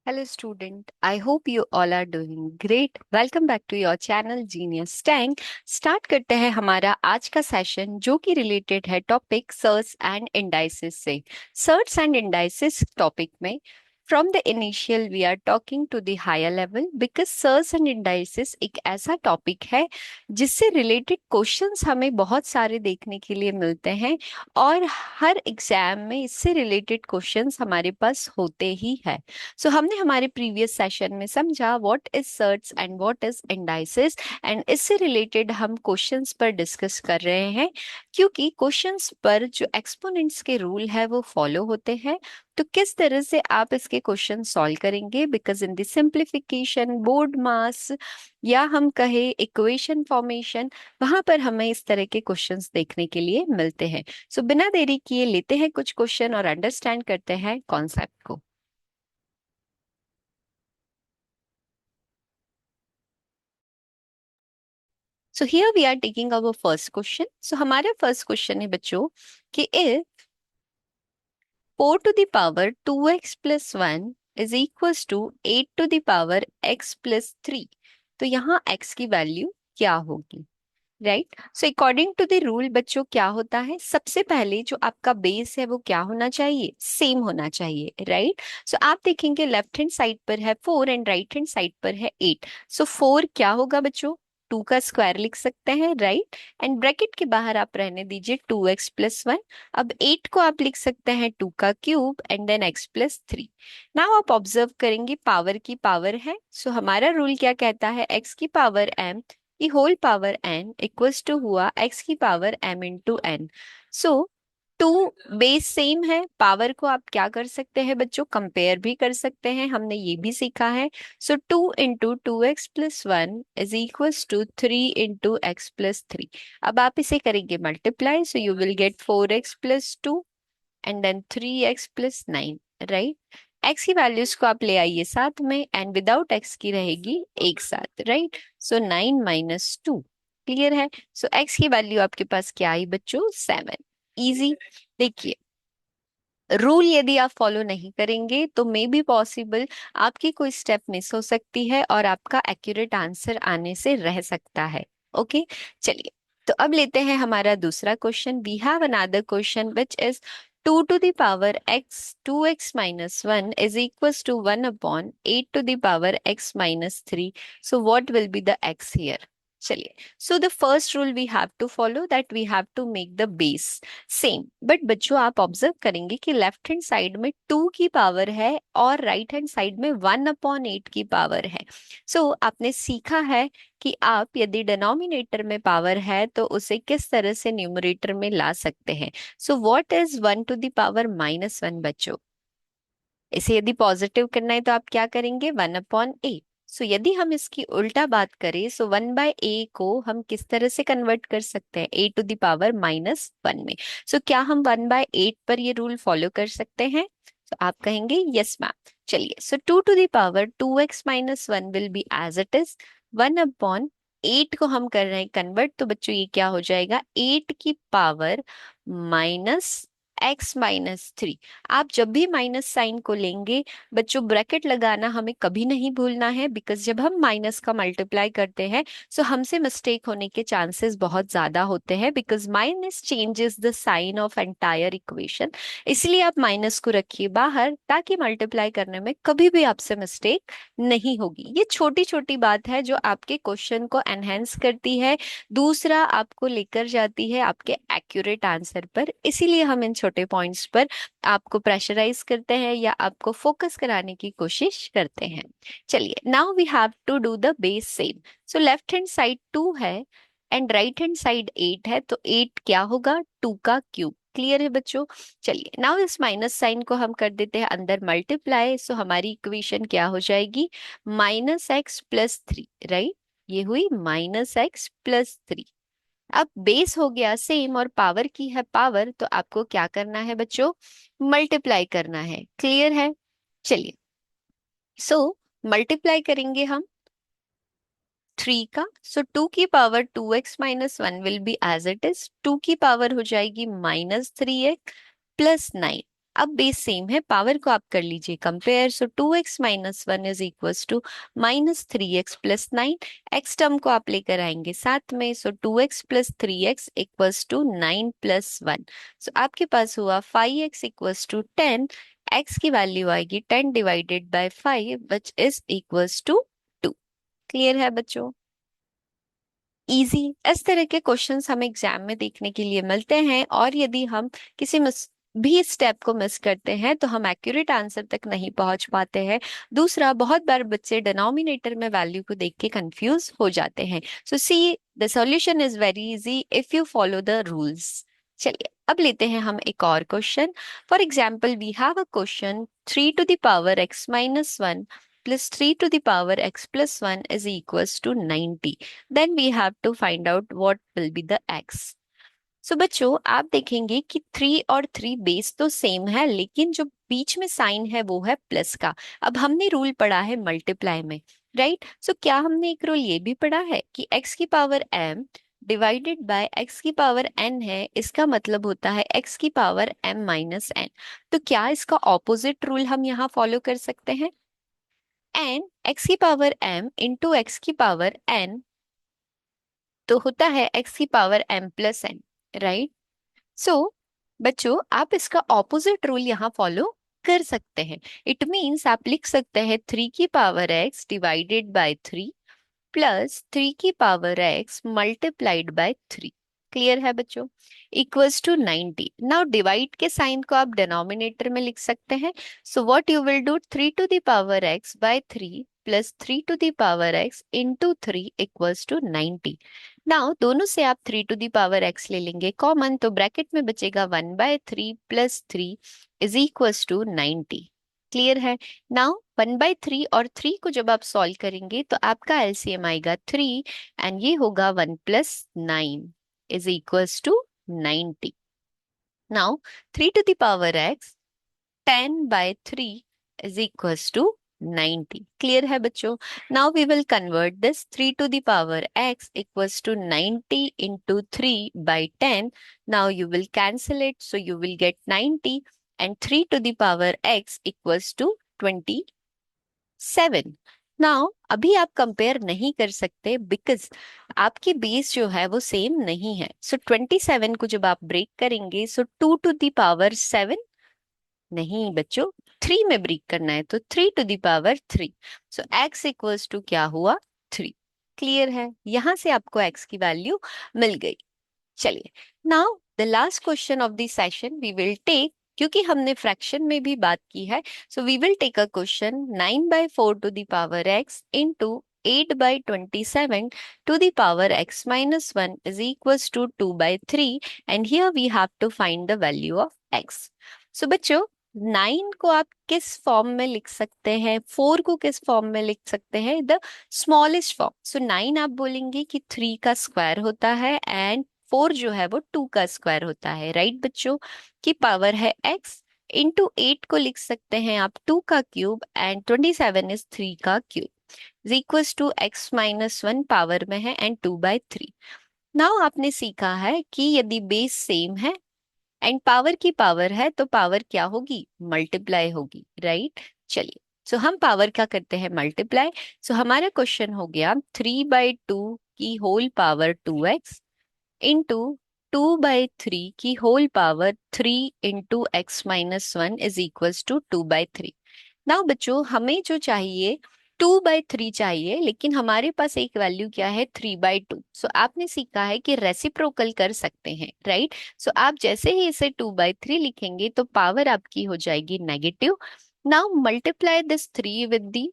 Hello, student. I hope you all are doing great. Welcome back to your channel Genius Tank. Start करते हैं हमारा आज का session जो कि रिलेटेड है टॉपिक सर्च एंड इंडाइसिस से। सर्च एंड इंडाइसिस टॉपिक में from the initial we are talking to the higher level because search and indices एक ऐसा टॉपिक है जिससे रिलेटेड क्वेश्चंस हमें बहुत सारे देखने के लिए मिलते हैं और हर एग्जाम में इससे रिलेटेड क्वेश्चंस हमारे पास होते ही है। सो हमने हमारे प्रीवियस सेशन में समझा what is search and what is indices and इससे रिलेटेड हम क्वेश्चंस पर डिस्कस कर रहे हैं क्योंकि क्वेश्चंस पर जो एक्सपोनेंट्स के रूल है वो फॉलो होते हैं। तो किस तरह से आप इसके क्वेश्चन सॉल्व करेंगे because in the simplification BODMAS या हम कहे इक्वेशन फॉर्मेशन वहां पर हमें इस तरह के क्वेश्चंस देखने के लिए मिलते हैं। सो बिना देरी किए लेते हैं कुछ क्वेश्चन और अंडरस्टैंड करते हैं कॉन्सेप्ट को। So here we are taking our first question. So हमारा first question है बच्चों कि if 4 to the power 2x plus 1 is equals to 8 to the power x plus 3 तो यहाँ x की वैल्यू क्या होगी। Right, so according to the rule बच्चों क्या होता है, सबसे पहले जो आपका बेस है वो क्या होना चाहिए, सेम होना चाहिए। राइट, सो आप देखेंगे लेफ्ट हैंड साइड पर है 4 एंड राइट हैंड साइड पर है 8। सो 4 क्या होगा बच्चों, 2 का स्क्वायर लिख सकते हैं। राइट, एंड ब्रैकेट के बाहर आप रहने दीजिए 2x+1। अब 8 को आप लिख सकते हैं 2 का cube and then x+3। Now आप ऑब्जर्व करेंगे पावर की पावर है, सो हमारा रूल क्या कहता है, x की पावर m की whole power n equals to हुआ x की power m into n. So two base same है, पावर को आप क्या कर सकते हैं बच्चों, कंपेयर भी कर सकते हैं, हमने ये भी सीखा है। So 2 into 2x+1 is equals to 3 into x+3। अब आप इसे करेंगे multiply, so you will get 4x+2 and then 3x+9। Right, x की वैल्यूज को आप ले आइए साथ में एंड विदाउट एक्स की रहेगी एक साथ। राइट, सो 9 - 2 क्लियर है। सो एक्स की वैल्यू आपके पास क्या आई बच्चों, 7। इजी। देखिए, रूल यदि आप फॉलो नहीं करेंगे तो मे बी पॉसिबल आपकी कोई स्टेप मिस हो सकती है और आपका एक्यूरेट आंसर आने से रह सकता है। ओके, चलिए तो अब लेते हैं हमारा दूसरा question. We have another question which is 2 to the power x 2x minus 1 is equals to 1 upon 8 to the power x minus 3. So what will be the x here? चलिए, so the first rule we have to follow that we have to make the base same. But बच्चों आप observe करेंगे कि left hand side में 2 की power है और right hand side में 1/8 की पावर है। सो आपने सीखा है कि आप यदि डिनोमिनेटर में पावर है तो उसे किस तरह से न्यूमरेटर में ला सकते हैं। So what is 1 to the power -1 बच्चों, इसे यदि पॉजिटिव करना है तो आप क्या करेंगे, 1/a। सो यदि हम इसकी उल्टा बात करें सो 1/a को हम किस तरह से कन्वर्ट कर सकते हैं, a to the power -1 में। सो क्या हम 1/8 पर ये रूल फॉलो कर सकते हैं, तो आप कहेंगे यस मैम। चलिए, so 2 to the power 2x - 1 will be as it is. 1/8 को हम कर रहे हैं कन्वर्ट, तो बच्चों ये क्या हो जाएगा, 8 की पावर -x - 3। आप जब भी माइनस साइन को लेंगे बच्चों ब्रैकेट लगाना हमें कभी नहीं भूलना है बिकॉज जब हम माइनस का मल्टीप्लाई करते हैं सो हमसे मिस्टेक होने के चांसेस बहुत ज्यादा होते हैं because minus changes the sign of entire equation. इसलिए आप माइनस को रखिए बाहर ताकि मल्टीप्लाई करने में कभी भी आपसे मिस्टेक नहीं होगी। ये छोटी छोटी बात है जो आपके क्वेश्चन को एनहेंस करती है, दूसरा आपको लेकर जाती है आपके एक्यूरेट आंसर पर। इसीलिए हम इन छोटे पॉइंट्स पर आपको प्रेशराइज करते हैं या आपको फोकस कराने की कोशिश करते हैं। चलिए, now we have to do the base same. So left hand side 2 है एंड राइट हैंड साइड 8 है, तो 8 क्या होगा, 2 का क्यूब। क्लियर है बच्चों। चलिए, नाउ इस माइनस साइन को हम कर देते हैं अंदर मल्टीप्लाई, सो हमारी इक्वेशन क्या हो जाएगी, -x+3। राइट, ये हुई -x+3। अब बेस हो गया सेम और पावर की है पावर, तो आपको क्या करना है बच्चों, मल्टीप्लाई करना है। क्लियर है। चलिए, सो मल्टीप्लाई करेंगे हम 3 का, सो 2 की power 2x - 1 will be as it is, 2 की पावर हो जाएगी -3x +9। अब बेस सेम है, पावर को आप कर लीजिए compare. So 2x-1 is equals to -3x+9। X term को आप लेकर आएंगे साथ में, सो 2x+3x इक्वल्स टू 9+1। सो आपके पास हुआ 5x इक्वल्स टू 10। x की वैल्यू आएगी 10 divided by 5 which is equals to 2। Clear है बच्चों? इजी। इस तरह के क्वेश्चंस हमें एग्जाम में देखने के लिए मिलते हैं, और यदि हम किसी भी स्टेप को मिस करते हैं तो हम एक्यूरेट आंसर तक नहीं पहुंच पाते हैं। दूसरा, बहुत बार बच्चे डिनोमिनेटर में वैल्यू को देख के कंफ्यूज हो जाते हैं। So see, the solution is very easy if you follow the rules. चलिए अब लेते हैं हम एक और question. For example, we have a question 3 to the power x-1 plus 3 to the power x plus 1 is equals to 90. Then we have to find out what will be the x. सो बच्चों, आप देखेंगे कि 3 और 3 base तो same है, लेकिन जो बीच में साइन है वो है प्लस का। अब हमने रूल पढ़ा है मल्टीप्लाई में, राइट? सो क्या हमने एक रूल ये भी पढ़ा है कि x की power m divided by x की पावर n है, इसका मतलब होता है x की पावर m-n। तो क्या इसका ऑपोजिट रूल हम यहाँ फॉलो कर सकते हैं? n x की पावर m इंटू एक्स की पावर n तो होता है x की पावर m+n, राइट? सो बच्चों, आप इसका ऑपोजिट रूल यहाँ फॉलो कर सकते हैं। इट मीन्स आप लिख सकते हैं 3 की power x divided by 3 plus 3 की power x multiplied by 3। Clear है बच्चों? Equals to 90। नाउ डिवाइड के साइन को आप डिनोमिनेटर में लिख सकते हैं। So what you will do, 3 to the power x by 3 plus 3 to the power x into 3 equals to 90। Now दोनों से आप 3 टू दी पावर x ले लेंगे कॉमन, तो ब्रैकेट में बचेगा 1/3 plus 3 is equals to 90। Clear है? नाउ 1/3 और 3 को जब आप सॉल्व करेंगे तो आपका एलसीएम आएगा 3, एंड ये होगा 1+9 is equals to 90। Now 3 to the power x 10/3 is equals to 90. Clear है बच्चों? Now we will convert this 3 to the power x equals to 90 into 3 by 10. Now you will cancel it, so you will get 90, and 3 to the power x equals to 27. Now अभी आप compare नहीं कर सकते because आपकी base जो है वो same नहीं है। सो 27 को जब आप ब्रेक करेंगे, सो 2 to the power 7 नहीं बच्चों, 3 में ब्रेक करना है, तो 3 to the power 3। So x equals to क्या हुआ? 3। क्लियर है? यहां से आपको x की वैल्यू मिल गई। चलिए, now the last question of the session we will take, क्योंकि हमने फ्रैक्शन में भी बात की है, so we will take a question 9/4 to the power x into 8/27 to the power x-1 is equals to 2/3, and here we have to find the value of x. So बच्चों, 9 को आप किस फॉर्म में लिख सकते हैं, 4 को किस फॉर्म में लिख सकते हैं? The smallest form. सो 9 आप बोलेंगे कि 3 का स्क्वायर होता है, एंड 4 जो है वो 2 का स्क्वायर होता है, राइट बच्चों? की पावर है x इंटू 8 को लिख सकते हैं आप 2 का क्यूब, एंड 27 इज 3 का cube is equals to x-1 power में है एंड 2/3। नाउ आपने सीखा है कि यदि बेस सेम है एंड पावर की पावर है तो पावर क्या होगी? मल्टीप्लाई होगी, राइट? चलिए, सो हम पावर क्या करते हैं? मल्टीप्लाई। सो हमारा क्वेश्चन हो गया 3/2 की होल पावर 2x इंटू 2/3 की whole power 3 into x-1 is equals to 2/3। Now बच्चों, हमें जो चाहिए 2/3 चाहिए, लेकिन हमारे पास एक वैल्यू क्या है? 3/2। सो आपने सीखा है कि रेसिप्रोकल कर सकते हैं, राइट? सो आप जैसे ही इसे 2/3 लिखेंगे तो पावर आपकी हो जाएगी negative. Now multiply this 3 with the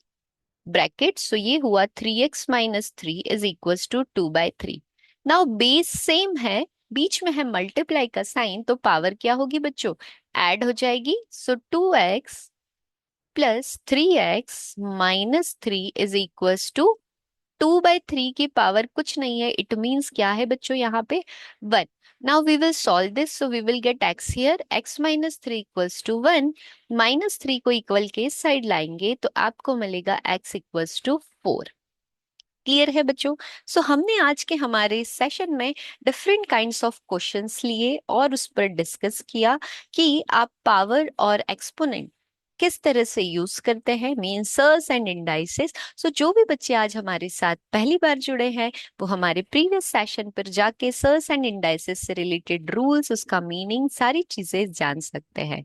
bracket, so ये हुआ 3x-3 is equals to 2/3। Now base same है, बीच में है मल्टीप्लाई का साइन, तो पावर क्या होगी बच्चों? ऐड हो जाएगी। So 2x plus 3x-3 is equals to 2/3 की पावर कुछ नहीं है, इट मीन्स क्या है बच्चों यहाँ पे? 1। Now we will solve this, so we will get x here, x-3 equals to 1। -3 को इक्वल के इस साइड लाएंगे तो आपको मिलेगा x इक्वल्स टू 4। क्लियर है बच्चों? सो हमने आज के हमारे सेशन में डिफरेंट काइंड्स ऑफ क्वेश्चंस लिए और उस पर डिस्कस किया कि आप पावर और एक्सपोनेंट किस तरह से यूज करते हैं, मीन सर्स एंड इंडाइसेस। सो जो भी बच्चे आज हमारे साथ पहली बार जुड़े हैं वो हमारे प्रीवियस सेशन पर जाके सर्स एंड इंडाइसेस से रिलेटेड रूल्स, उसका मीनिंग, सारी चीजें जान सकते हैं।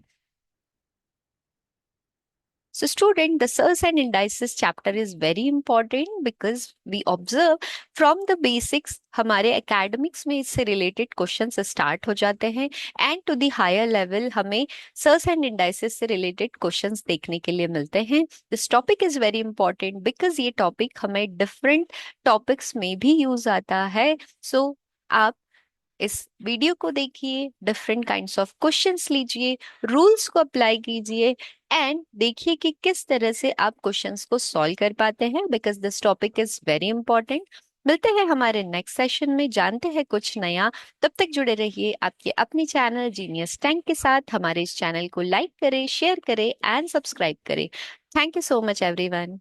So student, the Search and Indices chapter is very important because we observe from the basics हमारे academics में इससे related questions start हो जाते हैं and to the higher level हमें Search and Indices से related questions देखने के लिए मिलते हैं। This topic is very important because ये topic हमें different topics में भी use आता है। So आप इस वीडियो को देखिए, डिफरेंट काइंड्स ऑफ क्वेश्चंस लीजिए, रूल्स को अप्लाई कीजिए एंड देखिए कि किस तरह से आप क्वेश्चंस को सॉल्व कर पाते हैं, because this topic is very important. मिलते हैं हमारे नेक्स्ट सेशन में, जानते हैं कुछ नया। तब तक जुड़े रहिए आपके अपने चैनल जीनियस टैंक के साथ। हमारे इस चैनल को लाइक करें, शेयर करें एंड सब्सक्राइब करें। Thank you so much everyone.